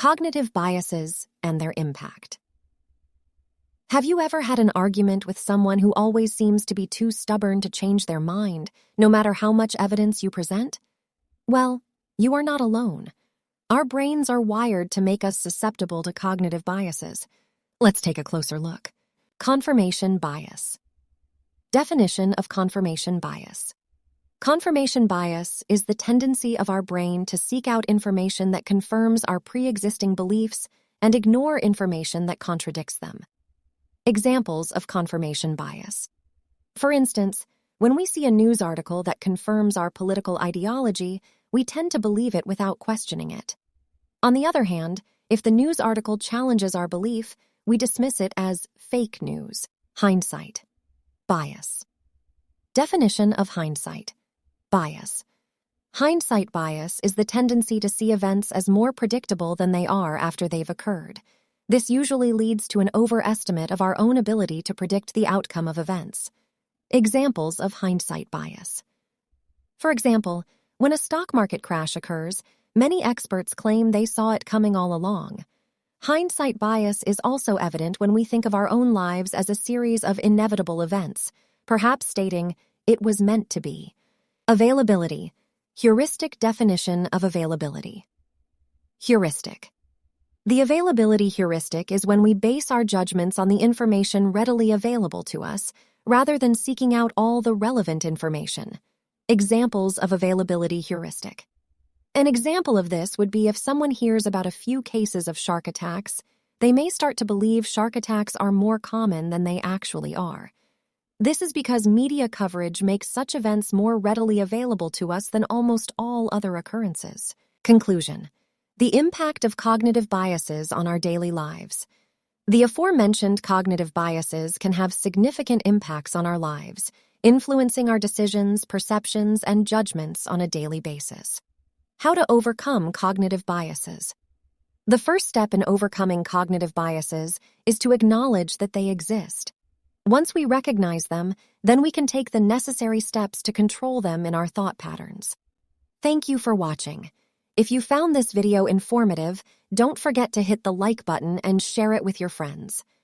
Cognitive biases and their impact. Have you ever had an argument with someone who always seems to be too stubborn to change their mind, no matter how much evidence you present? Well, you are not alone. Our brains are wired to make us susceptible to cognitive biases. Let's take a closer look. Confirmation bias. Definition of confirmation bias. Confirmation bias is the tendency of our brain to seek out information that confirms our pre-existing beliefs and ignore information that contradicts them. Examples of confirmation bias. For instance, when we see a news article that confirms our political ideology, we tend to believe it without questioning it. On the other hand, if the news article challenges our belief, we dismiss it as fake news. Hindsight. Bias. Definition of hindsight. Bias. Hindsight bias is the tendency to see events as more predictable than they are after they've occurred. This usually leads to an overestimate of our own ability to predict the outcome of events. Examples of hindsight bias. For example, when a stock market crash occurs, many experts claim they saw it coming all along. Hindsight bias is also evident when we think of our own lives as a series of inevitable events, perhaps stating, "It was meant to be." Availability. Heuristic definition of availability. Heuristic. The availability heuristic is when we base our judgments on the information readily available to us, rather than seeking out all the relevant information. Examples of availability heuristic. An example of this would be if someone hears about a few cases of shark attacks, they may start to believe shark attacks are more common than they actually are. This is because media coverage makes such events more readily available to us than almost all other occurrences. Conclusion. The impact of cognitive biases on our daily lives. The aforementioned cognitive biases can have significant impacts on our lives, influencing our decisions, perceptions, and judgments on a daily basis. How to overcome cognitive biases. The first step in overcoming cognitive biases is to acknowledge that they exist. Once we recognize them, then we can take the necessary steps to control them in our thought patterns. Thank you for watching. If you found this video informative, don't forget to hit the like button and share it with your friends.